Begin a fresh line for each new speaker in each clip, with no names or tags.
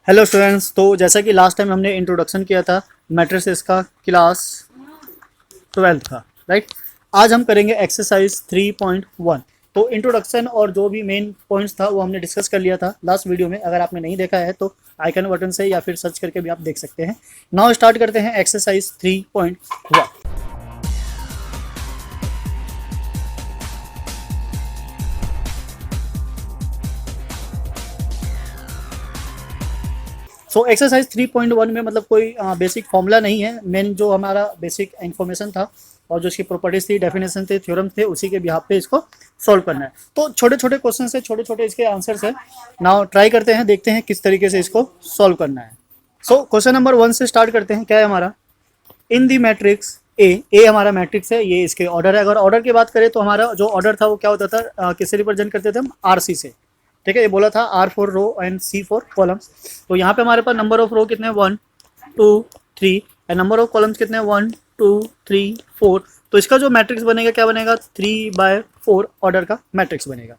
Hello students, तो जैसा कि लास्ट टाइम हमने इंट्रोडक्शन किया था मैट्रिसेस का क्लास 12 का, राइट। आज हम करेंगे एक्सरसाइज 3.1। तो इंट्रोडक्शन और जो भी मेन पॉइंट्स था वो हमने डिस्कस कर लिया था लास्ट वीडियो में। अगर आपने नहीं देखा है तो आइकन बटन से या फिर सर्च करके भी आप देख सकते हैं। नाउ स्टार्ट करते हैं एक्सरसाइज 3.1। सो एक्सरसाइज 3.1 में मतलब कोई बेसिक फॉर्मूला नहीं है। मेन जो हमारा बेसिक इन्फॉर्मेशन था और जो इसकी प्रॉपर्टीज थी, डेफिनेशन थे, थ्योरम थे, उसी के बिहाफ पे इसको सॉल्व करना है। तो छोटे छोटे क्वेश्चन से छोटे छोटे इसके आंसर्स है। नाउ ट्राई करते हैं, देखते हैं किस तरीके से इसको सॉल्व करना है। सो क्वेश्चन नंबर 1 से स्टार्ट करते हैं। क्या है हमारा? इन दी मैट्रिक्स ए हमारा मैट्रिक्स है, ये इसके ऑर्डर है। अगर ऑर्डर की बात करें तो हमारा जो ऑर्डर था वो क्या होता था, किससे रिप्रेजेंट करते थे हम? RC से। ठीक है, ये बोला था R for row and C for columns. तो यहाँ पे हमारे पास नंबर ऑफ रो कितने हैं? 1 2 3 एंड नंबर ऑफ कॉलम्स कितने हैं? 1 2 3 4। तो इसका जो मैट्रिक्स बनेगा क्या बनेगा? 3/4 ऑर्डर का मैट्रिक्स बनेगा।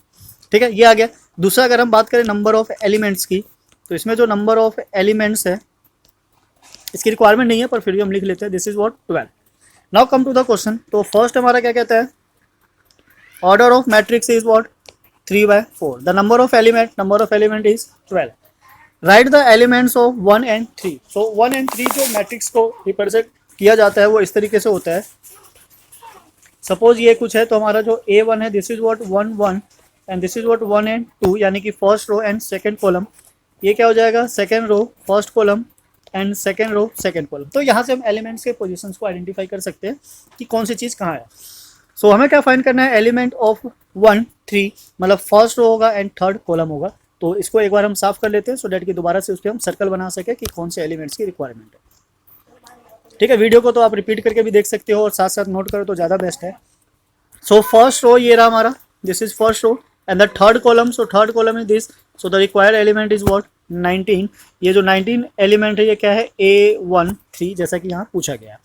ठीक है, ये आ गया। दूसरा, अगर हम बात करें नंबर ऑफ एलिमेंट्स की, तो इसमें जो नंबर ऑफ एलिमेंट्स है, इसकी रिक्वायरमेंट नहीं है पर फिर भी हम लिख लेते हैं, this is what 12। Now come to the question. तो फर्स्ट हमारा क्या कहता है? Order of matrix is what? 3/4. The number of element is 12. Write the elements of 1 and 3. So 1 and 3 जो मैट्रिक्स को रिप्रेजेंट किया जाता है वो इस तरीके से होता है। सपोज ये कुछ है तो हमारा जो A1 है, this is what 1 1 and this is what 1 and 2, यानी कि first row and second column. ये क्या हो जाएगा? Second row first column and second row second column. तो यहाँ से हम एलिमेंट्स के पोजीशंस को आइडेंटिफाई कर सकते हैं कि कौन सी चीज़ कहाँ है। सो हमें क्या फाइंड करना है? एलिमेंट ऑफ 1 3, मतलब फर्स्ट रो होगा एंड थर्ड कॉलम होगा। तो इसको एक बार हम साफ कर लेते हैं सो डैट कि दोबारा से उस पर हम सर्कल बना सके कि कौन से एलिमेंट्स की रिक्वायरमेंट है। ठीक है, वीडियो को तो आप रिपीट करके भी देख सकते हो और साथ साथ नोट करो तो ज़्यादा बेस्ट है। सो फर्स्ट रो ये रहा हमारा, this is first row and the third column, so third column is this. So the required element is what? 19। ये जो 19 एलिमेंट है ये क्या है? A1 3, जैसा कि यहाँ पूछा गया।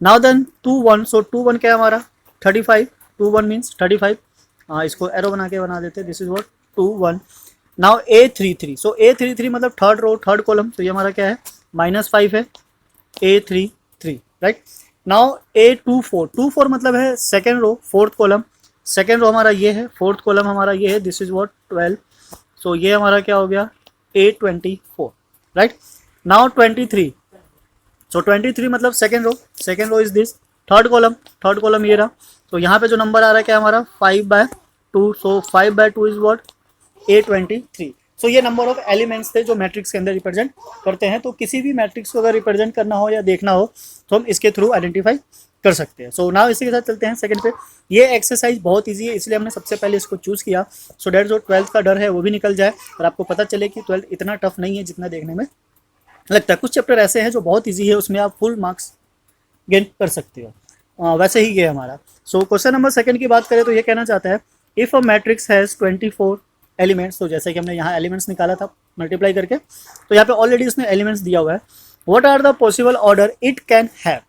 नाउ देन 2 1, सो 2 1 क्या है हमारा? 35। 2 1 मीन्स 35। इसको एरो बना के बना देते हैं, this is what 2 1। Now A33, so A33 मतलब थर्ड रो थर्ड कॉलम, तो ये हमारा क्या है? -5 है, A33, राइट। नाउ A24, 24 मतलब है second row fourth column. Second row हमारा ये है, फोर्थ कॉलम हमारा ये है, दिस इज व्हाट 12। सो ये हमारा क्या हो गया? A24, right. नाउ 23, सो 23 मतलब second row is this, third column ये रहा। तो यहाँ पे जो नंबर आ रहा है क्या हमारा? 5/2। सो 5/2 इज व्हाट? A23। सो ये नंबर ऑफ एलिमेंट्स थे जो मैट्रिक्स के अंदर रिप्रेजेंट करते हैं। तो किसी भी मैट्रिक्स को अगर रिप्रेजेंट करना हो या देखना हो तो हम इसके थ्रू आइडेंटिफाई कर सकते हैं। सो नाउ इसी के साथ चलते हैं सेकंड पे। ये एक्सरसाइज बहुत ईजी है, इसलिए हमने सबसे पहले इसको चूज़ किया सो डैट जो 12th का डर है वो भी निकल जाए और आपको पता चले कि 12th इतना टफ नहीं है जितना देखने में लगता है। कुछ चैप्टर ऐसे हैं जो बहुत ईजी है, उसमें आप फुल मार्क्स गेन कर सकते हो। वैसे ही ये हमारा। सो क्वेश्चन नंबर सेकंड की बात करें तो ये कहना चाहता है if a matrix has 24 elements. तो जैसे कि हमने यहाँ एलिमेंट्स निकाला था मल्टीप्लाई करके, तो यहाँ पे ऑलरेडी इसने एलिमेंट्स दिया हुआ है। What are the possible order it can have?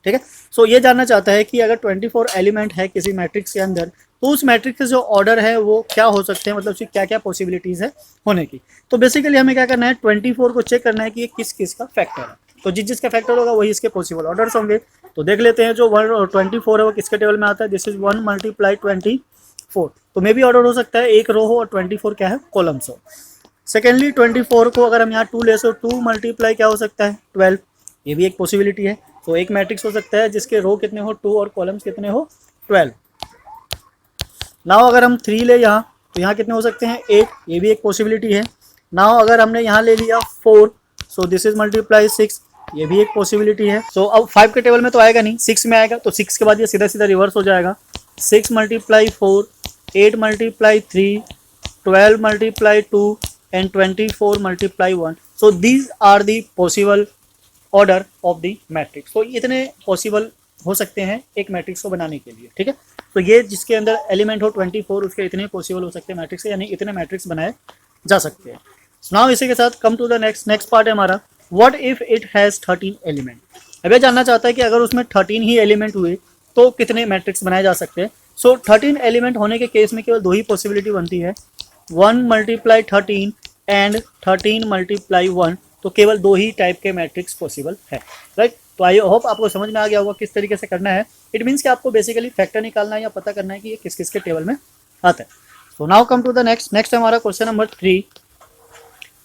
ठीक है, सो ये जानना चाहता है कि अगर 24 एलिमेंट है किसी मैट्रिक्स के अंदर तो उस मैट्रिक्स के जो ऑर्डर है वो क्या हो सकते हैं, मतलब उसकी क्या क्या पॉसिबिलिटीज़ है होने की। तो बेसिकली हमें क्या करना है? 24 को चेक करना है कि ये किस किस का फैक्टर है। तो जिसका फैक्टर होगा वही इसके पॉसिबल ऑर्डर्स होंगे। तो देख लेते हैं, जो 24 है वो किसके टेबल में आता है? This is 1 × 24। तो मे भी ऑर्डर हो सकता है एक रो हो और 24 क्या है? कॉलम्स हो। सेकेंडली 24 को अगर हम यहाँ 2 ले सो 2 × क्या हो सकता है? 12। ये भी एक पॉसिबिलिटी है। तो एक मैट्रिक्स हो सकता है जिसके रो कितने हो? 2 और कॉलम्स कितने हो? 12। नाउ अगर हम 3 ले यहाँ तो यहाँ कितने हो सकते हैं? 8। ये भी एक पॉसिबिलिटी है। नाउ अगर हमने यहाँ ले लिया 4, सो दिस इज × 6, ये भी एक पॉसिबिलिटी है। सो अब 5 के टेबल में तो आएगा नहीं, 6 में आएगा। तो 6 के बाद ये सीधा सीधा रिवर्स हो जाएगा। 6 × 4, 8 × 3, 12 × 2 and 24 × 1। So these are the possible order of the matrix. तो इतने पॉसिबल हो सकते हैं एक मैट्रिक्स को बनाने के लिए। ठीक है, तो ये जिसके अंदर एलिमेंट हो 24 उसके इतने पॉसिबल हो सकते हैं मैट्रिक्स, यानी इतने मैट्रिक्स बनाए जा सकते हैं। नाउ इसी के साथ come to the next part है हमारा, what if it has 13 element. अब ये जानना चाहता है कि अगर उसमें 13 ही एलिमेंट हुए तो कितने मैट्रिक्स बनाए जा सकते हैं। सो 13 एलिमेंट होने के केस में केवल 2 ही पॉसिबिलिटी बनती है, 1 × 13 एंड 13 मल्टीप्लाई 1, तो केवल 2 ही टाइप के मैट्रिक्स पॉसिबल है, राइट। तो आई होप आपको समझ में आ गया होगा किस तरीके से करना है। इट मीन्स कि आपको बेसिकली फैक्टर निकालना है या पता करना है कि ये किस किस के टेबल में आता है। So now come to the next हमारा question number 3।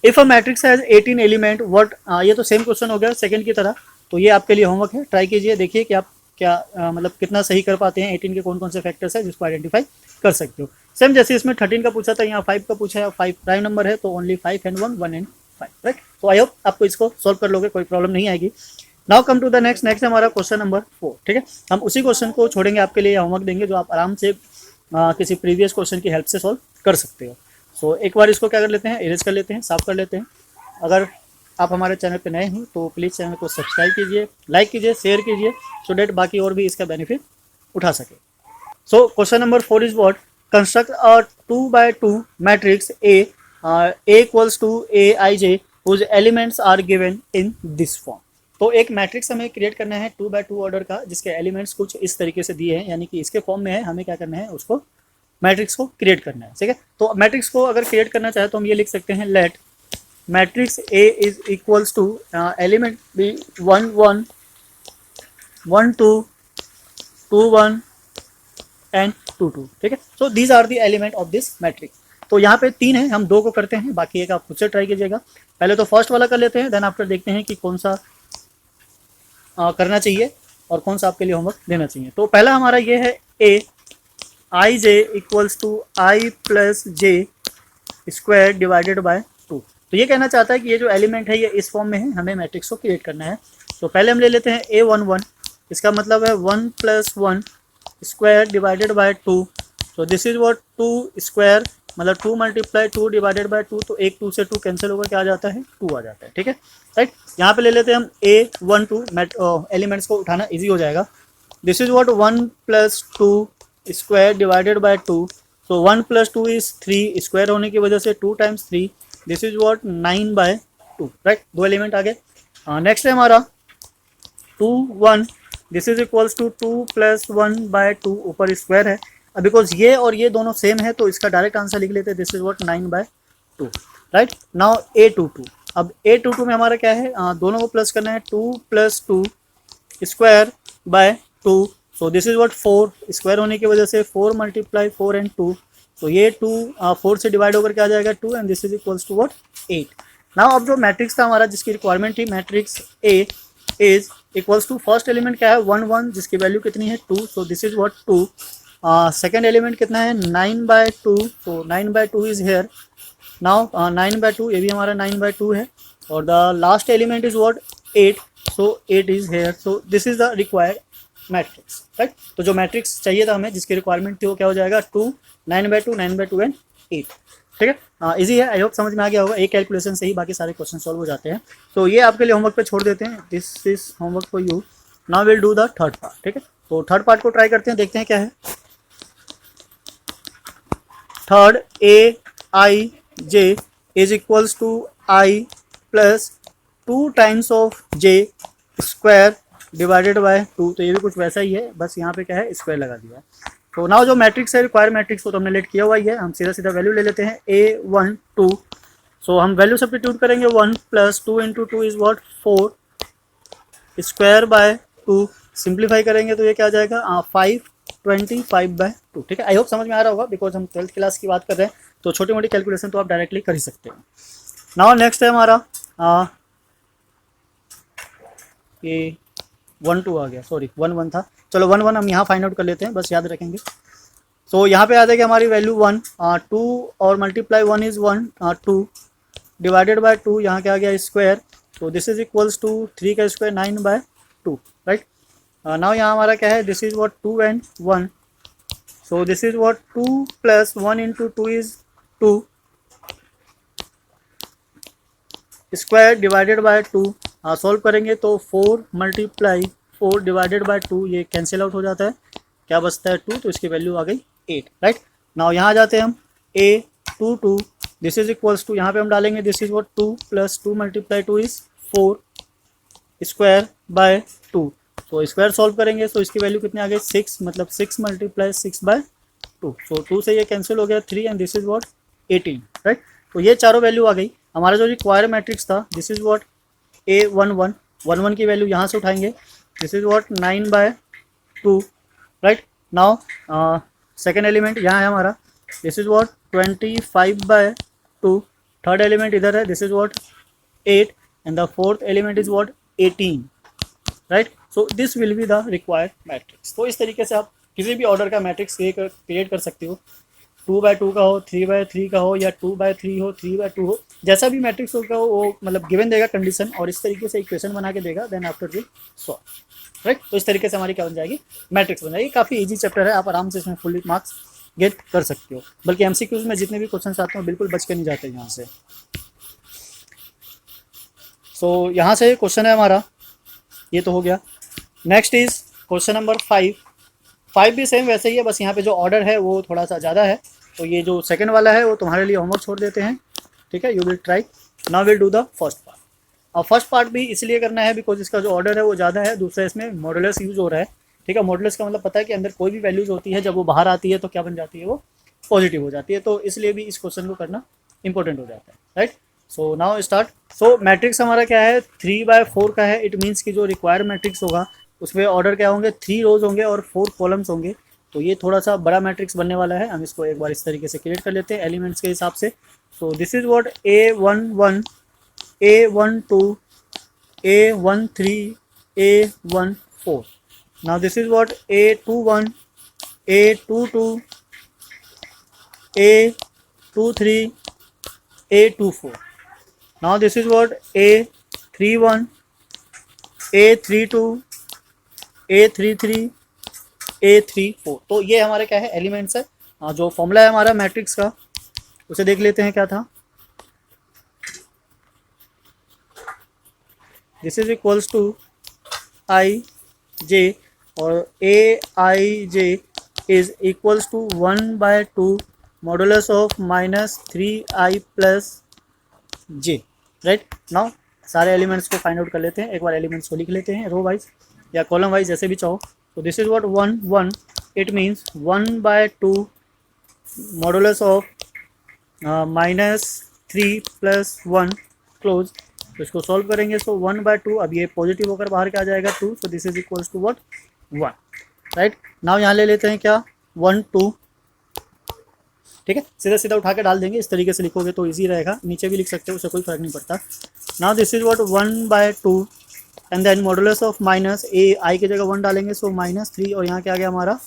If a matrix has 18 element what, ये तो सेम क्वेश्चन हो गया सेकंड की तरह, तो ये आपके लिए होमवर्क है, ट्राई कीजिए, देखिए कि आप क्या मतलब कितना सही कर पाते हैं। 18 के कौन कौन से फैक्टर्स है जिसको आइडेंटिफाई कर सकते हो। सेम जैसे इसमें 13 का पूछा था, यहाँ 5 का पूछा है, 5 प्राइम नंबर है तो ओनली 5 एंड 1 एंड 5, राइट। तो आई होप आपको इसको सॉल्व कर लोगे, कोई प्रॉब्लम नहीं आएगी। Now come to the next हमारा क्वेश्चन नंबर 4, ठीक है। हम उसी क्वेश्चन को छोड़ेंगे, आपके लिए होमवर्क देंगे जो आप आराम से किसी प्रीवियस क्वेश्चन की हेल्प से सॉल्व कर सकते हो। सो एक बार इसको क्या कर लेते हैं, इरेज कर लेते हैं, साफ कर लेते हैं। अगर आप हमारे चैनल पे नए हैं तो प्लीज़ चैनल को सब्सक्राइब कीजिए, लाइक कीजिए, शेयर कीजिए, सो डेट बाकी और भी इसका बेनिफिट उठा सके। So question number 4 is what, construct a 2x2 matrix A equals to Aij whose elements are given in this form. तो एक मैट्रिक्स हमें क्रिएट करना है 2x2 ऑर्डर का, जिसके एलिमेंट्स कुछ इस तरीके से दिए हैं, यानी कि इसके फॉर्म में है। हमें क्या करना है, उसको मैट्रिक्स को क्रिएट करना है, ठीक है। तो मैट्रिक्स को अगर क्रिएट करना चाहे तो हम ये लिख सकते हैं, let matrix A is equals to element be 1 1 1 2 2 1 and 2 2, ठीक है। So these are the element of this matrix. तो यहाँ पे 3 है, हम 2 को करते हैं, बाकी एक आप खुद से ट्राई कीजिएगा। पहले तो फर्स्ट वाला कर लेते हैं, देन आफ्टर देखते हैं कि कौन सा करना चाहिए और कौन सा आपके लिए होमवर्क देना चाहिए। तो पहला हमारा ये है A i j equals to i plus j square divided by 2। तो ये कहना चाहता है कि ये जो एलिमेंट है ये इस फॉर्म में है, हमें मैट्रिक्स को क्रिएट करना है। तो पहले हम ले लेते हैं A11, इसका मतलब है 1 + 1 स्क्वायर डिवाइडेड बाय 2। तो दिस इज व्हाट 2 स्क्वायर, मतलब 2 × 2 डिवाइडेड बाय 2, तो एक 2 से 2 कैंसिल होकर क्या आ जाता है, 2 आ जाता है, ठीक है, राइट। यहाँ पे ले लेते हैं हम A12, एलिमेंट्स को उठाना ईजी हो जाएगा। This is what 1 + 2 square divided by 2। So 1 + 2 is 3, square होने की वजह से 2 × 3, this is what 9/2, right. 2 element आ गए। नेक्स्ट है हमारा 2 1, दिस इज इक्वल्स टू 2 + 1/2, ऊपर स्क्वायर है। अब बिकॉज ये और ये दोनों सेम है तो इसका डायरेक्ट आंसर लिख लेते हैं, this is what 9/2, right. Now A22, अब A22 में हमारा क्या है, दोनों को प्लस करना है, 2 + 2 square by 2। So this is what 4, square होने की वजह से 4 × 4 एंड 2, तो ये 2 4 से डिवाइड होकर क्या आ जाएगा 2, and this is equals to what 8। Now अब जो मैट्रिक्स था हमारा, जिसकी रिक्वायरमेंट थी, matrix A is equals to first element क्या है 1 1, जिसकी वैल्यू कितनी है 2, so this is what 2। Second element कितना है 9/2, तो 9/2 इज हेयर। नाउ 9/2, ये भी हमारा 9/2 है, और the last element is what 8, so 8 is here. So this is the required matrix, right. तो जो मैट्रिक्स चाहिए था हमें, जिसकी रिक्वायरमेंट थी, वो क्या हो जाएगा 2 9/2 9/2 एंड 8, ठीक है। इजी है, आई होप समझ में आ गया होगा। एक कैलकुलेशन से ही बाकी सारे क्वेश्चन सॉल्व हो जाते हैं। तो ये आपके लिए होमवर्क पे छोड़ देते हैं, this is homework for you. Now will do the third part, ठीक है। तो थर्ड पार्ट को ट्राई करते हैं, देखते हैं क्या है। Third Aij is equals to I + 2 times of J square divided by 2। तो ये भी कुछ वैसा ही है, बस यहाँ पे क्या है, स्क्वायर लगा दिया है। तो नाउ जो मैट्रिक्स है, रिक्वायर मैट्रिक्स को तो हमने लेट किया हुआ ही है, हम सीधा सीधा वैल्यू ले लेते हैं A12। सो हम वैल्यू सब्स्टिट्यूट करेंगे, 1 + 2 × 2 is what 4 square by 2। Simplify करेंगे तो ये क्या आ जाएगा 525/2, ठीक है। आई होप समझ में आ रहा होगा, बिकॉज हम 12th क्लास की बात कर रहे हैं, तो छोटी मोटी कैलकुलेशन तो आप डायरेक्टली कर ही सकते हैं। नाउ नेक्स्ट है हमारा ये 1 2 आ गया, सॉरी 1 1 था, चलो 1 1 हम यहाँ फाइंड आउट कर लेते हैं, बस याद रखेंगे। सो यहाँ पे आ जाएगी हमारी वैल्यू 1, 2 और मल्टीप्लाई 1 इज 1, 2 डिवाइडेड बाय 2, यहाँ क्या आ गया स्क्वायर। तो दिस इज इक्वल्स टू 3 का स्क्वायर 9/2, राइट। नाउ यहाँ हमारा क्या है, this is what 2 and 1, so this is what 2 + 1 × 2 is 2 square divided by 2। Solve करेंगे तो 4 × 4 डिवाइडेड बाय 2, ये कैंसिल आउट हो जाता है, क्या बचता है 2, तो इसकी वैल्यू आ गई 8, राइट। नाउ यहाँ जाते हैं हम A22, this is equals to, यहाँ पे हम डालेंगे this is what 2 + 2 × 2 is 4 square by 2। तो स्क्वायर सॉल्व करेंगे तो इसकी वैल्यू कितनी आ गई 6, मतलब 6 × 6/2। सो 2 से ये कैंसिल हो गया 3, and this is what 18, right. तो ये चारों वैल्यू आ गई। हमारा जो रिक्वायर मैट्रिक्स था दिस इज व्हाट A11 की वैल्यू यहाँ से उठाएंगे, this is what 9/2 right. Now second element यहाँ है हमारा, this is what 25/2, third element इधर है, this is what 8 and the fourth element is what 18 right. So this will be the required matrix. तो इस तरीके से आप किसी भी ऑर्डर का मैट्रिक्स क्रिएट कर सकते हो, 2/2 का हो, 3/3 का हो, या 2/3 हो, 3/2 हो, जैसा भी मैट्रिक्स होगा वो मतलब गिवन देगा कंडीशन और इस तरीके से इक्वेशन बना के देगा, then after will solve right. तो इस तरीके से हमारी क्या बन जाएगी, मैट्रिक्स बन जाएगी। काफ़ी इजी चैप्टर है, आप आराम से इसमें फुल मार्क्स गेट कर सकते हो, बल्कि एमसीक्यूज में जितने भी क्वेश्चन आते हैं बिल्कुल बच के नहीं जाते यहाँ से। सो यहाँ से क्वेश्चन है हमारा, ये तो हो गया। नेक्स्ट इज क्वेश्चन नंबर 5 भी सेम वैसे ही है, बस यहाँ पे जो ऑर्डर है वो थोड़ा सा ज़्यादा है। तो ये जो सेकंड वाला है वो तुम्हारे लिए होमवर्क छोड़ देते हैं, ठीक है। You will try, now will do the first part. और फर्स्ट पार्ट भी इसलिए करना है बिकॉज इसका जो ऑर्डर है वो ज़्यादा है, दूसरा इसमें मॉडुलस यूज हो रहा है, ठीक है। मॉडुलस का मतलब पता है कि अंदर कोई भी वैल्यूज होती है, जब वो बाहर आती है तो क्या बन जाती है, वो पॉजिटिव हो जाती है। तो इसलिए भी इस क्वेश्चन को करना इंपॉर्टेंट हो जाता है right. So now start. So matrix हमारा क्या है, 3/4 का है। इट मीन्स कि जो रिक्वायर मैट्रिक्स होगा उसमें ऑर्डर क्या होंगे, 3 रोज होंगे और 4 कॉलम्स होंगे। तो ये थोड़ा सा बड़ा मैट्रिक्स बनने वाला है। हम इसको एक बार इस तरीके से क्रिएट कर लेते हैं एलिमेंट्स के हिसाब से। सो this is what A11, A12, A13, A14। Now this is what A21, A22, A23, A24। Now this is what A31, A32, A33, A34। तो ये हमारे क्या है, एलिमेंट्स है। जो फॉर्मूला है हमारा मैट्रिक्स का उसे देख लेते हैं क्या था। This is equals to I J और A I J is equals to 1/2 modulus of -3i plus J right. Now सारे एलिमेंट्स को फाइंड आउट कर लेते हैं, एक बार एलिमेंट्स को लिख लेते हैं रो वाइज या कॉलम वाइज जैसे भी चाहो। तो this is what 1 1, it means 1/2 modulus of -3 + 1 close. तो इसको सॉल्व करेंगे, सो 1/2, अब ये पॉजिटिव होकर बाहर क्या आ जाएगा 2, so this is equals to what 1 right. Now यहाँ ले लेते हैं क्या 1 2, ठीक है। सीधा सीधा उठा के डाल देंगे, इस तरीके से लिखोगे तो इजी रहेगा, नीचे भी लिख सकते हो, उससे कोई फर्क नहीं पड़ता। Now this is what 1/2 and then modulus of minus A I की जगह 1 डालेंगे, सो -3 और यहाँ क्या आ गया हमारा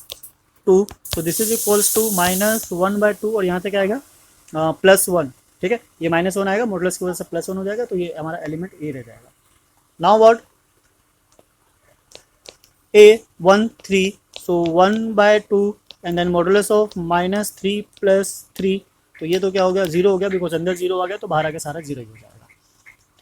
2, so this is equals to -1/2 और यहाँ से क्या आएगा +1, ठीक है। ये -1 आएगा, मॉडुलस की वजह से +1 हो जाएगा, तो ये हमारा एलिमेंट ए रह जाएगा। नाउ व्हाट A13, सो 1/2 एंड देन मॉडुलस ऑफ -3 + 3, तो ये तो क्या हो गया 0 हो गया, बिकॉज अंदर 0 आ गया तो बाहर आके सारा 0 ही हो जाएगा,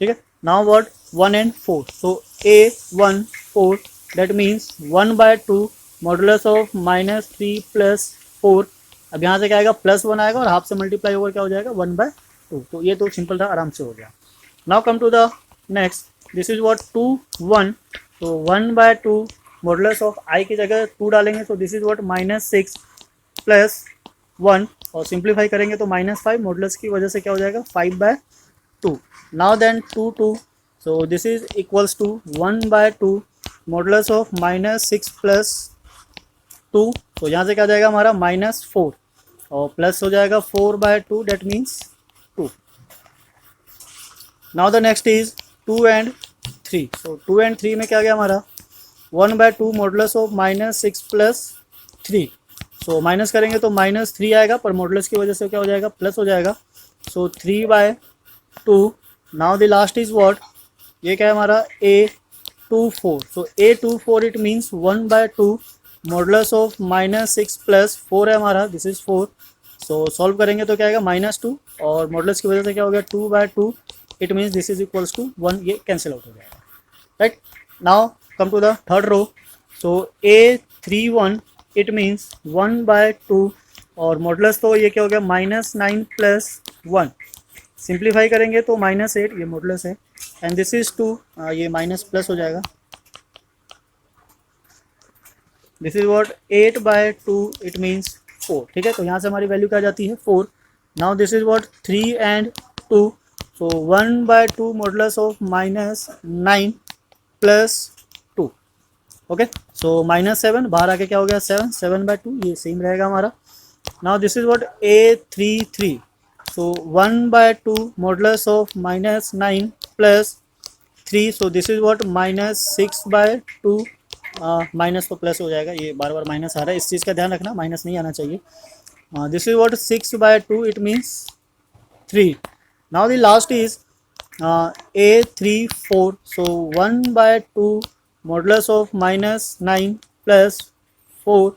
ठीक है। Now what 1 and 4, so A14 that means 1/2 modulus of -3 + 4। अब यहाँ से क्या आएगा +1 आएगा और हाफ से मल्टीप्लाई होकर क्या हो जाएगा 1/2। तो ये तो सिंपल था, आराम से हो गया। Now come to the next, this is what 2 1, तो 1/2 मॉडुलस ऑफ आई की जगह 2 डालेंगे, तो दिस इज व्हाट -6 + 1 और सिंप्लीफाई करेंगे तो -5, मॉडुलस की वजह से क्या हो जाएगा 5/2। Now then 2 2, so this is equals to 1/2 modulus of -6 + 2, तो यहाँ से क्या जाएगा हमारा -4 और प्लस हो जाएगा 4/2, that means 2। Now the next is 2 and 3, so 2 and 3 में क्या गया हमारा 1/2 मॉडुलस ऑफ -6 + 3, सो माइनस करेंगे तो -3 आएगा, पर मॉडुलस की वजह से क्या हो जाएगा प्लस हो जाएगा, सो 3/2। Now the last is what, ये क्या है हमारा A24, so A24 it means 1/2 modulus of -6 + 4 है हमारा, दिस इज 4, सो सॉल्व करेंगे तो क्या आएगा -2 और मॉडुलस की वजह से क्या हो गया 2/2, it means this is equals to 1, ये कैंसिल आउट हो जाएगा right. Now come to the third row, so A31 it means 1/2 और मॉडुलस तो ये क्या हो गया -9 + 1, सिंप्लीफाई करेंगे तो -8, ये मॉडुलस है, एंड दिस इज 2, ये माइनस प्लस हो जाएगा, this is what 8/2 it means 4, ठीक है। तो यहाँ से हमारी वैल्यू क्या जाती है 4। Now this is what 3 and 2, so 1/2 modulus of -9 + 2। Okay, so -7 बाहर आके क्या हो गया 7, 7/2, ये सेम रहेगा हमारा। Now this is what A33, so 1/2 modulus of -9 + 3, so this is what -6/2। Minus तो प्लस हो जाएगा, ये बार बार माइनस आ रहा है, इस चीज़ का ध्यान रखना, माइनस नहीं आना चाहिए। This is what 6/2, it means 3। Now the last is A34, so 1/2 modulus of -9 + 4,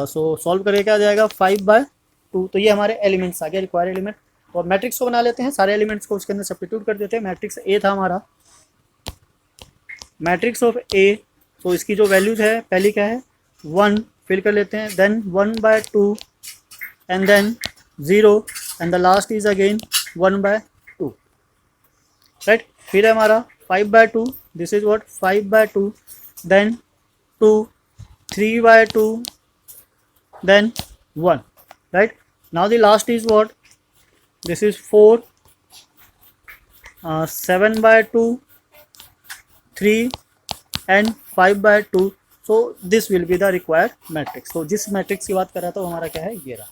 so solve करके क्या आ जाएगा 5/2। तो ये हमारे एलिमेंट्स आ गए, रिक्वायर्ड एलिमेंट। और मैट्रिक्स को बना लेते हैं, सारे एलिमेंट्स को उसके अंदर सब्स्टिट्यूट कर देते हैं। मैट्रिक्स ए था हमारा, मैट्रिक्स ऑफ ए, तो इसकी जो वैल्यूज है पहली क्या है 1 फिल कर लेते हैं, then 1/2 and then 0 and the last is again 1/2, right. फिर है हमारा 5/2, this is what 5/2, then 2, 3/2, then 1, right. Now the last is what, this is 4, 7/2, 3 and 5/2, so this will be the required matrix. तो जिस matrix की बात कर रहा था वो हमारा क्या है, ये रहा,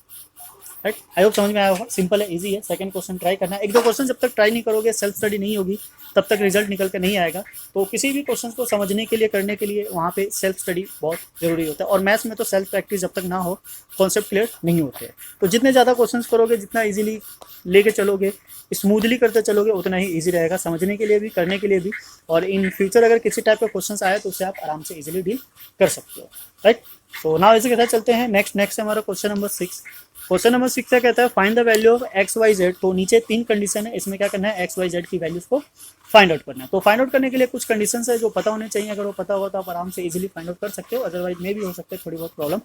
राइट। आई होप समझ में आया होगा, सिंपल है, इजी है। सेकंड क्वेश्चन ट्राई करना है, एक दो क्वेश्चन जब तक ट्राई नहीं करोगे, सेल्फ स्टडी नहीं होगी, तब तक रिजल्ट निकल के नहीं आएगा। तो किसी भी क्वेश्चन को समझने के लिए, करने के लिए वहाँ पे सेल्फ स्टडी बहुत जरूरी होता है। और मैथ्स में तो सेल्फ प्रैक्टिस जब तक ना हो, कॉन्सेप्ट क्लियर नहीं होते हैं। तो जितने ज़्यादा क्वेश्चन करोगे, जितना ईजिली लेके चलोगे, स्मूथली करते चलोगे, उतना ही ईजी रहेगा समझने के लिए भी, करने के लिए भी। और इन फ्यूचर अगर किसी टाइप का क्वेश्चन आए तो उससे आप आराम से ईजिली डील कर सकते हो, राइट। तो नाउ इसी के साथ चलते हैं नेक्स्ट हमारा क्वेश्चन नंबर 6। क्वेश्चन नंबर 6 क्या कहता है, find the value of XYZ। तो नीचे 3 कंडीशन है, इसमें क्या करना है XYZ की वैल्यूज को फाइंड आउट करना है। तो फाइंड आउट करने के लिए कुछ कंडीशंस है जो पता होने चाहिए, अगर वो पता होगा तो आप आराम से इजीली फाइंड आउट कर सकते हो, अदरवाइज में भी हो सकता है थोड़ी बहुत प्रॉब्लम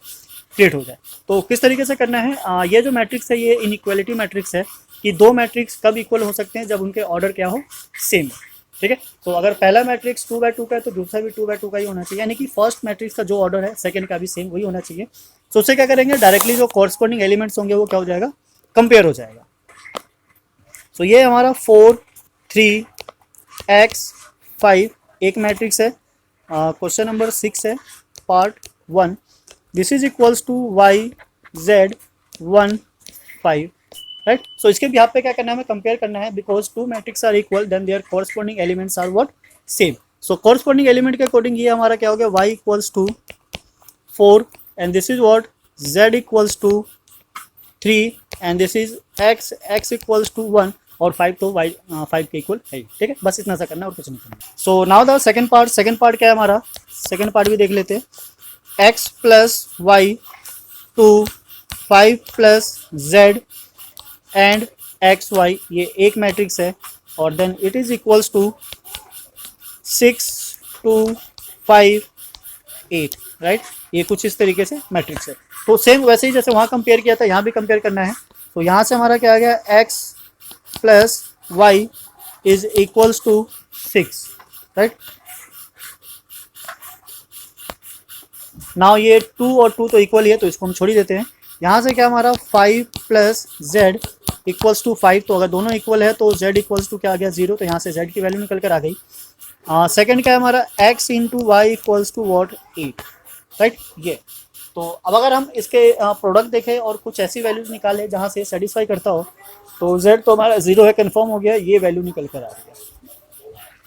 क्रिएट हो जाए। तो किस तरीके से करना है, ये जो मैट्रिक्स है ये इनइक्वालिटी मैट्रिक्स है, कि दो मैट्रिक्स कब इक्वल हो सकते हैं, जब उनके ऑर्डर क्या हो, सेम, ठीक है। तो अगर पहला मैट्रिक्स 2/2 का है तो दूसरा भी 2/2 का ही होना चाहिए, यानी कि फर्स्ट मैट्रिक्स का जो ऑर्डर है सेकंड का भी सेम वही होना चाहिए। तो उससे क्या करेंगे, डायरेक्टली जो कॉरस्पॉन्डिंग एलिमेंट्स होंगे वो क्या हो जाएगा, कंपेयर हो जाएगा। तो ये हमारा 4, 3, x, 5 एक मैट्रिक्स है। क्वेश्चन नंबर 6 है, part 1। This is equals to y, z, 1, 5, राइट। सो इसके बिहाफ पे क्या करना है, हमें कंपेयर करना है, because two matrix are equal then their corresponding elements are what, same. So corresponding element के अकॉर्डिंग ये हमारा क्या हो गया, y equals to 4 and this is what z equals to 3 and this is x equals to 1 और 5 तो y 5 के equal है, ठीक है। बस इतना सा करना और कुछ नहीं करना। So now the second part क्या है हमारा, सेकंड पार्ट भी देख लेते हैं। x plus y two 5 plus z and x y, ये एक मैट्रिक्स है, और then it is equals to 6, 2, 5, 8, right. ये कुछ इस तरीके से मैट्रिक्स है। तो सेम वैसे ही जैसे वहाँ कंपेयर किया था, यहाँ भी कंपेयर करना है। तो यहाँ से हमारा क्या आ गया, x plus y is equals to 6, right. Now ये 2 और 2 तो इक्वल ही है, तो इसको हम छोड़ ही देते हैं। यहाँ से क्या हमारा 5 प्लस जेड इक्वल्स टू 5, तो अगर दोनों इक्वल है तो z इक्वल्स टू क्या आ गया 0, तो यहाँ से z की वैल्यू निकल कर आ गई। सेकंड क्या है हमारा, x into y equals to what 8, right. ये तो अब अगर हम इसके प्रोडक्ट देखें और कुछ ऐसी वैल्यूज निकाले जहाँ से सेटिस्फाई करता हो, तो z तो हमारा 0 है, कन्फर्म हो गया, ये वैल्यू निकल कर आ रही है।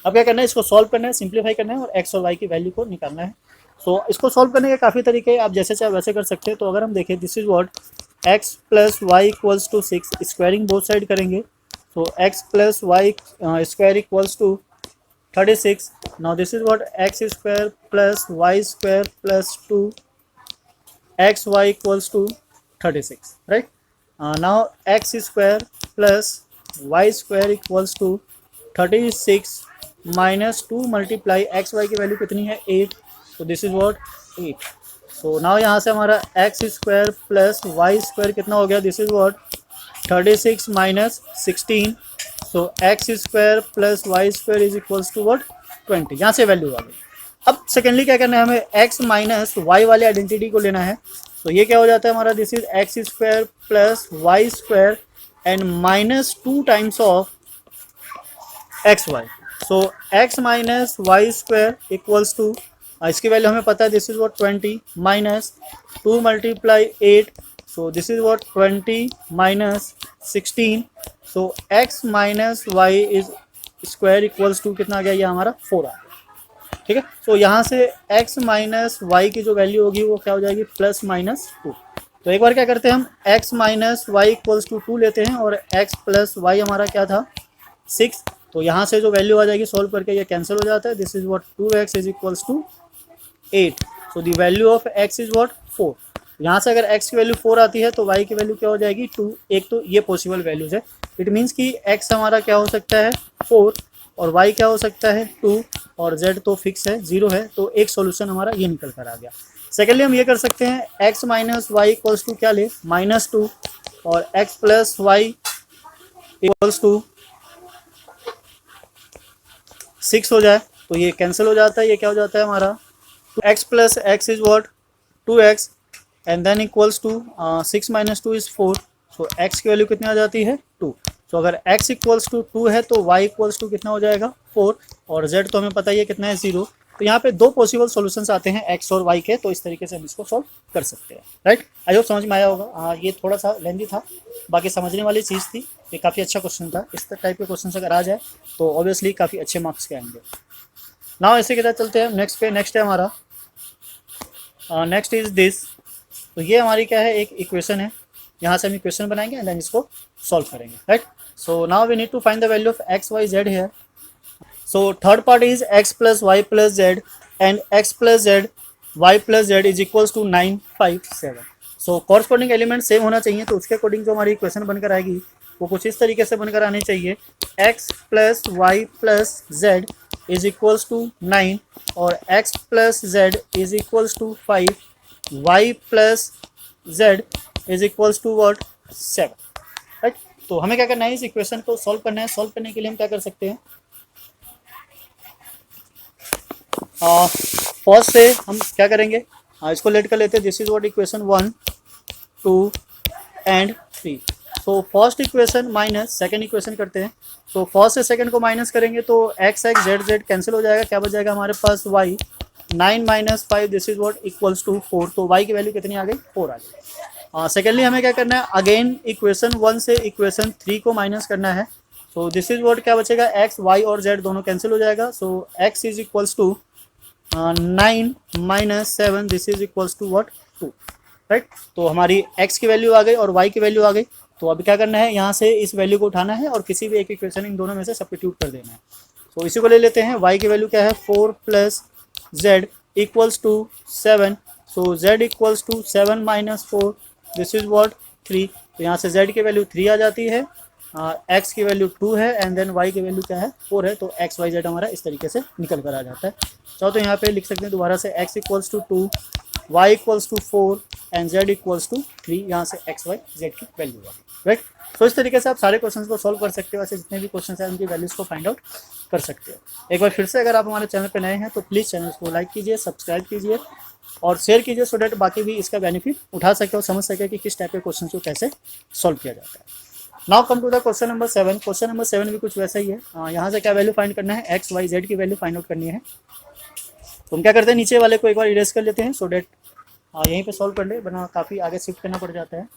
अब क्या करना है, इसको सॉल्व करना है, सिंप्लीफाई करना है और x और y की वैल्यू को निकालना है। सो इसको सॉल्व करने के काफ़ी तरीके, आप जैसे चाहे वैसे कर सकते हैं। तो अगर हम देखें, this is what x plus y equals to 6, squaring both side करेंगे। So x plus y square equals to 36। Now this is what x square plus y square plus 2 x y equals to 36, right. Now x square plus y square equals to 36 minus 2 multiply x y की value कितनी है 8, तो this is what 8। So now यहाँ से हमारा x square plus y square कितना हो गया, this is what 36 minus 16, so x square plus y square is equals to what 20। यहाँ से वैल्यू आ गई। अब सेकेंडली क्या करना है, हमें x माइनस वाई वाले आइडेंटिटी को लेना है। तो ये क्या हो जाता है हमारा, this is x square plus y square and minus 2 times of x y. So x minus y square equals to, इसकी वैल्यू हमें पता है, this is what 20 minus 2 multiply 8, so this is what 20 minus 16, so x minus y is square equals to कितना आ गया, ये हमारा 4 आ गया। ठीक है, सो यहाँ से x माइनस वाई की जो वैल्यू होगी वो क्या हो जाएगी, प्लस माइनस 2। तो एक बार क्या करते हैं हम, x minus y equals to 2 लेते हैं और x प्लस वाई हमारा क्या था 6। तो यहाँ से जो वैल्यू आ जाएगी सॉल्व करके ये कैंसिल हो जाता है, this is what 2x is equals to 8, so the value of x is what 4। यहाँ से अगर x की वैल्यू 4 आती है तो y की वैल्यू क्या हो जाएगी 2। एक तो ये पॉसिबल वैल्यूज है, इट मीन्स कि x हमारा क्या हो सकता है 4 और y क्या हो सकता है 2 और z तो फिक्स है 0 है, तो एक सॉल्यूशन हमारा ये निकल कर आ गया। सेकेंडली हम ये कर सकते हैं x minus y equals to क्या ले, -2 और x plus y equals to 6 हो जाए, तो ये कैंसिल हो जाता है, ये क्या हो जाता है हमारा x plus x is what 2x and then equals to 6 minus 2 is 4, सो x की वैल्यू कितनी आ जाती है 2। सो अगर x इक्वल्स टू 2 है तो y इक्वल्स टू कितना हो जाएगा 4 और z तो हमें पता ही है कितना है 0। तो यहाँ पे दो पॉसिबल सॉल्यूशंस आते हैं x और y के, तो इस तरीके से हम इसको सॉल्व कर सकते हैं। राइट, आई होप समझ में आया होगा। ये थोड़ा सा लेंदी था, बाकी समझने वाली चीज़ थी, ये काफ़ी अच्छा क्वेश्चन था। इस टाइप के क्वेश्चन अगर आ जाए तो ऑब्वियसली काफ़ी अच्छे मार्क्स के आएंगे। नाउ ऐसे के साथ चलते हैं नेक्स्ट पे। नेक्स्ट है हमारा नेक्स्ट इज दिस। तो ये हमारी क्या है, एक इक्वेशन है, यहाँ से हम इक्वेशन बनाएंगे एंड देन इसको सॉल्व करेंगे। Right, so now we need to find the value of x y z here. So third part is x plus y plus z and x plus z y plus z is equals to 9 5 7। सो corresponding element same होना चाहिए, तो उसके according जो हमारी equation बनकर आएगी वो कुछ इस तरीके से बनकर आनी चाहिए, x plus y plus z is equals to 9 और x plus z is equals to 5, y plus z is equals to what 7। Right, तो हमें क्या करना है, इस इक्वेशन को सॉल्व करना है। सॉल्व करने के लिए हम क्या कर सकते हैं, फर्स्ट से हम क्या करेंगे, इसको लेट कर लेते हैं, this is what equation 1 2 and 3। So first equation minus second equation करते हैं। तो फर्स्ट से सेकंड को माइनस करेंगे तो x x z z cancel हो जाएगा, क्या बच जाएगा हमारे पास y 9 minus 5 this is what equals to 4। तो y की वैल्यू कितनी आ गई 4 आ गई। सेकेंडली हमें क्या करना है, अगेन इक्वेशन 1 से इक्वेशन 3 को माइनस करना है। सो दिस इज वॉट क्या बचेगा, x y और z दोनों कैंसिल हो जाएगा। So x is equals to 9 minus 7 this is equals to what 2। Right, तो हमारी x की वैल्यू आ गई और y की वैल्यू आ गई। तो अभी क्या करना है, यहाँ से इस वैल्यू को उठाना है और किसी भी एक इक्वेशन इन दोनों में से सब्स्टिट्यूट कर देना है। तो इसी को ले लेते हैं, y की वैल्यू क्या है 4 plus z equals to 7। So z equals to 7 minus 4 this is what 3। तो यहाँ से z की वैल्यू 3 आ जाती है, x की वैल्यू 2 है एंड देन y की वैल्यू क्या है 4 है। तो x y z हमारा इस तरीके से निकल कर आ जाता है। चाहो तो यहाँ पे लिख सकते हैं दोबारा से, x equals to 2 y equals to 4 and z equals to 3। यहाँ से x y z की वैल्यू है। राइट, तो इस तरीके से आप सारे क्वेश्चंस को सॉल्व कर सकते हो। ऐसे जितने भी क्वेश्चंस हैं उनकी वैल्यूज़ को फाइंड आउट कर सकते हो। एक बार फिर से अगर आप हमारे चैनल पर नए हैं तो प्लीज़ चैनल को लाइक कीजिए, सब्सक्राइब कीजिए और शेयर कीजिए, सो डैट बाकी भी इसका बेनिफिट उठा सके और समझ सके कि किस टाइप के क्वेश्चन को कैसे सॉल्व किया जाता है। Now come to the question number 7। Question number 7 भी कुछ वैसा ही है। यहाँ से क्या वैल्यू फाइंड करना है, एक्स वाई जेड की वैल्यू फाइंड आउट करनी है। तो हम क्या करते हैं, नीचे वाले को एक बार इरेज कर लेते हैं, सो डैट यहीं पे सॉल्व कर ले, वरना काफ़ी आगे शिफ्ट करना पड़ जाता है।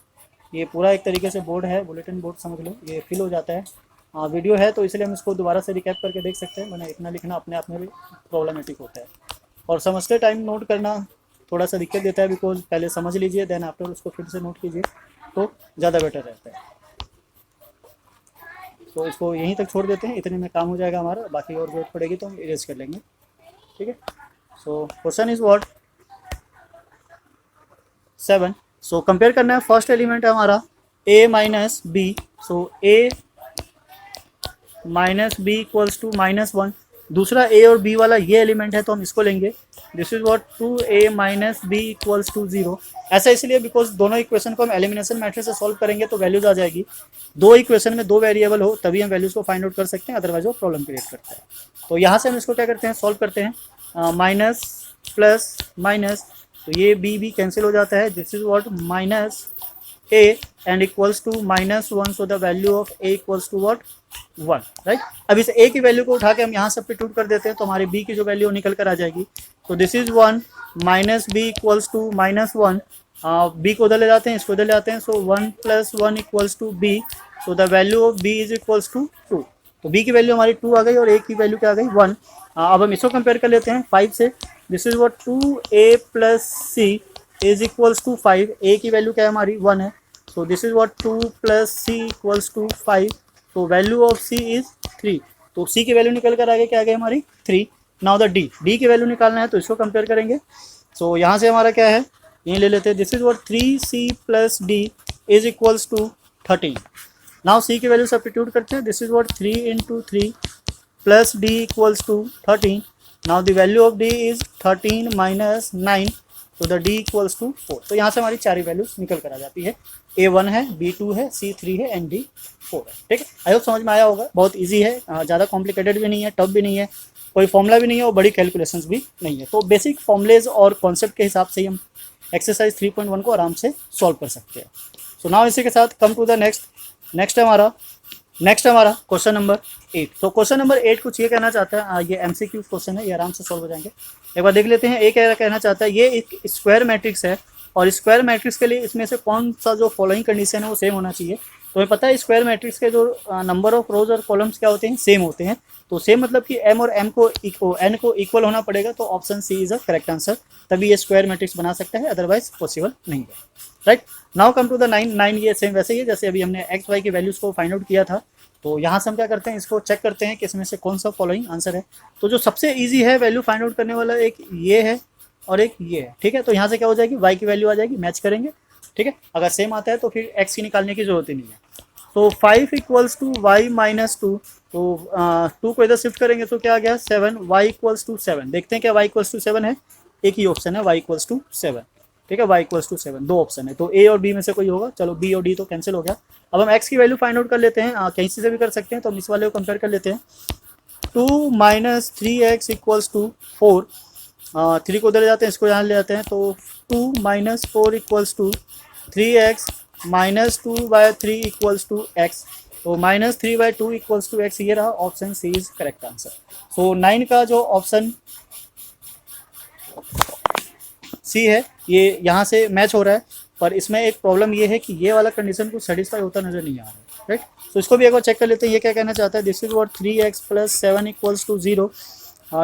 ये पूरा एक तरीके से बोर्ड है, बुलेटिन बोर्ड समझ लो, ये फिल हो जाता है। वीडियो है तो इसलिए हम इसको दोबारा से रिकैप करके देख सकते हैं, वरना इतना लिखना अपने आप में भी प्रॉब्लमेटिक होता है और समझते टाइम नोट करना थोड़ा सा दिक्कत देता है, बिकॉज पहले समझ लीजिए देन आफ्टर उसको फिर से नोट कीजिए तो ज़्यादा बेटर रहता है। तो इसको यहीं तक छोड़ देते हैं, इतने में काम हो जाएगा हमारा, बाकी और जरूरत पड़ेगी तो हम इरेज कर लेंगे। ठीक है, so question is what 7। So compare करना है, फर्स्ट एलिमेंट है हमारा a minus b. So a minus b equals to -1। दूसरा a और b वाला ये एलिमेंट है तो हम इसको लेंगे, this is what 2a minus b equals to 0। ऐसा इसलिए बिकॉज दोनों इक्वेशन को हम एलिमिनेशन मेथड से सॉल्व करेंगे तो वैल्यूज आ जाएगी। दो इक्वेशन में दो वेरिएबल हो तभी हम वैल्यूज को फाइंड आउट कर सकते हैं, अदरवाइज वो प्रॉब्लम क्रिएट करता है। तो यहाँ से हम इसको क्या करते हैं, सॉल्व करते हैं, माइनस प्लस माइनस, तो ये b कैंसिल हो जाता है, this is what minus a and equals to -1। So the value of a equals to what 1, right. अब इस a की वैल्यू को उठा के हम यहाँ सब्स्टिट्यूट कर देते हैं तो हमारे b की जो वैल्यू निकल कर आ जाएगी। तो this is 1 minus b equals to -1, b को उधर ले जाते हैं, इसको उधर ले जाते हैं, so 1 + 1 equals to b, so the value of b is equals to 2। तो b की वैल्यू हमारी 2 आ गई और a की वैल्यू क्या आ गई 1। अब हम इसको कंपेयर कर लेते हैं 5 से। This is what 2a + c is equals to 5, a की वैल्यू क्या है हमारी 1 है, so this is what 2 + c equals to 5, तो वैल्यू ऑफ c इज 3। तो c की वैल्यू निकल कर आ गई, क्या आ गई हमारी 3। नाउ द d की वैल्यू निकालना है तो इसको कंपेयर करेंगे। सो यहाँ से हमारा क्या है, ये ले लेते हैं, this is what 3c + d is equals to 13। Now c की वैल्यू सब्स्टिट्यूट करते हैं, this is what 3 × 3 + d equals to 13। Now the value of d is 13 - 9, तो द d इक्वल्स टू 4। तो यहाँ से हमारी चार वैल्यूज निकल कर आ जाती है, a1 है, b2 है, c3 है एंड d4 है। ठीक है, आई होप समझ में आया होगा। बहुत इजी है, ज़्यादा कॉम्प्लिकेटेड भी नहीं है, टफ भी नहीं है, कोई फॉर्मूला भी नहीं है और बड़ी कैलकुलेशंस भी नहीं है। तो बेसिक फॉर्मूलेज और कॉन्सेप्ट के हिसाब से ही हम एक्सरसाइज 3.1 को आराम से सॉल्व कर सकते हैं। सो नाउ इसी के साथ कम टू द नेक्स्ट हमारा क्वेश्चन नंबर 8। तो क्वेश्चन नंबर 8 कुछ ये कहना चाहता है, ये MCQ क्वेश्चन है, ये आराम से सॉल्व हो जाएंगे। एक बार देख लेते हैं, ये क्या कहना चाहता है, ये एक स्क्वायर मैट्रिक्स है और स्क्वायर मैट्रिक्स के लिए इसमें से कौन सा जो फॉलोइंग कंडीशन है वो सेम होना चाहिए। तो हमें पता है स्क्वायर मैट्रिक्स के जो नंबर ऑफ रोज और कॉलम्स क्या होते हैं, सेम होते हैं। तो सेम मतलब कि m और n को इक्वल होना पड़ेगा, तो option C is a correct answer, तभी ये स्क्वायर मैट्रिक्स बना सकता है, अदरवाइज पॉसिबल नहीं है, right. Now come to the 9 ये सेम वैसे ही है जैसे अभी हमने x y की वैल्यूज़ को फाइंड आउट किया था। तो यहाँ से हम क्या करते हैं, इसको चेक करते हैं कि इसमें से कौन सा फॉलोइंग आंसर है। तो जो सबसे ईजी है वैल्यू फाइंड आउट करने वाला, एक ये है और एक ये है, ठीक है। तो यहाँ से क्या हो जाएगी, y की वैल्यू आ जाएगी, मैच करेंगे, ठीक है। अगर सेम आता है तो फिर x की निकालने की जरूरत ही नहीं है। तो 5 इक्वल्स टू y - 2, तो 2 को इधर शिफ्ट करेंगे तो क्या आ गया 7, y इक्वल्स टू 7। देखते हैं क्या y इक्वल्स टू 7 है, एक ही ऑप्शन है y इक्वल्स टू 7, ठीक है। y इक्वल्स टू 7 दो ऑप्शन है, तो a और b में से कोई होगा। चलो b और d तो कैंसिल हो गया। अब हम x की वैल्यू फाइंड आउट कर लेते हैं, कहीं से भी कर सकते हैं, तो हम इस वाले को कंपेयर कर लेते हैं। 2 - 3x इक्वल्स टू 4, 3 को उधर ले जाते हैं, इसको यहाँ ले जाते हैं, तो 2 - 4 equals to 3x -2/3 equals to x, तो -3/2 इक्वल्स टू x, ये रहा option C is correct answer. So 9 का जो ऑप्शन सी है ये यहाँ से मैच हो रहा है, पर इसमें एक प्रॉब्लम ये है कि ये वाला कंडीशन को सेटिस्फाई होता नजर नहीं आ रहा है, राइट। तो इसको भी एक बार चेक कर लेते हैं, ये क्या कहना चाहता है, this is what 3x + 7 equals to 0।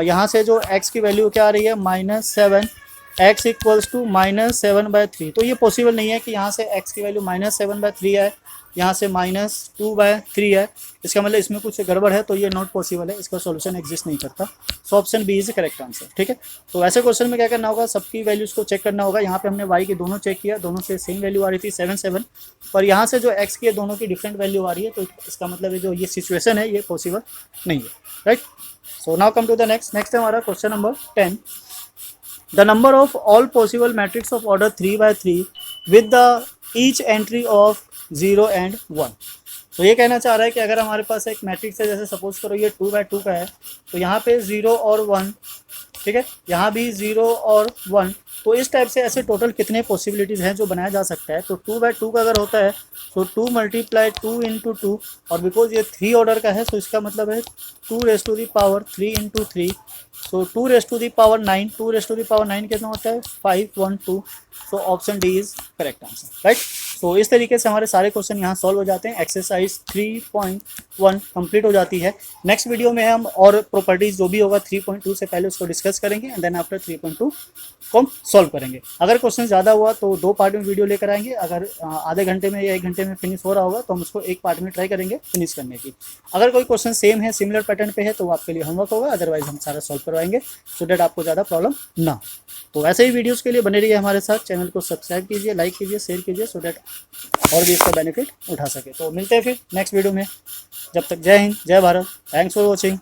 यहाँ से जो x की वैल्यू क्या आ रही है -7, x इक्वल्स टू -7/3। तो ये पॉसिबल नहीं है कि यहाँ से x की वैल्यू -7/3 है, यहाँ से -2/3 है, इसका मतलब इसमें कुछ गड़बड़ है, तो ये नॉट पॉसिबल है, इसका सॉल्यूशन एग्जिस्ट नहीं करता। So option B is correct answer, ठीक है। तो ऐसे क्वेश्चन में क्या करना होगा, सबकी वैल्यूज़ को चेक करना होगा। यहाँ पे हमने y की दोनों चेक किया, दोनों से सेम वैल्यू आ रही थी 7 7, पर यहाँ से जो x की है दोनों की डिफरेंट वैल्यू आ रही है, तो इसका मतलब जो ये सिचुएशन है ये पॉसिबल नहीं है, right. So now come to the next है हमारा question number 10। The number of all possible matrices of order 3/3 with the each entry of 0 and 1। तो ये कहना चाह रहा है कि अगर हमारे पास एक मैट्रिक्स है, जैसे सपोज करो ये 2/2 का है, तो यहाँ पे 0 और 1, ठीक है, यहाँ भी 0 और 1, तो इस टाइप से ऐसे टोटल कितने पॉसिबिलिटीज़ हैं जो बनाया जा सकता है। तो 2/2 का अगर होता है तो 2 × 2 × 2, और बिकॉज ये 3 ऑर्डर का है, तो इसका मतलब है 2⁻³ 3 × 3, सो 2⁻9, 2⁻9 कितना होता है 512। So option D is correct answer, right. तो इस तरीके से हमारे सारे क्वेश्चन यहाँ सॉल्व हो जाते हैं, एक्सरसाइज 3.1 कंप्लीट हो जाती है। नेक्स्ट वीडियो में हम और प्रॉपर्टीज जो भी होगा 3.2 से पहले उसको डिस्कस करेंगे, एंड देन आफ्टर 3.2 को हम सॉल्व करेंगे। अगर क्वेश्चन ज़्यादा हुआ तो 2 पार्ट में वीडियो लेकर आएंगे, अगर आधे घंटे में या 1 घंटे में फिनिश हो रहा होगा तो हम उसको 1 पार्ट में ट्राई करेंगे फिनिश करने की। अगर कोई क्वेश्चन सेम है, सिमिलर पैटर्न पे है, तो आपके लिए होमवर्क होगा, अदरवाइज हम सारा सॉल्व करवाएंगे, सो दैट आपको ज़्यादा प्रॉब्लम ना हो। तो ऐसे ही वीडियोस के लिए बने रहिए हमारे साथ, चैनल को सब्सक्राइब कीजिए, लाइक कीजिए, शेयर कीजिए, सो दैट और भी इसका बेनिफिट उठा सके। तो मिलते हैं फिर नेक्स्ट वीडियो में, जब तक जय हिंद, जय भारत, थैंक्स फॉर वॉचिंग।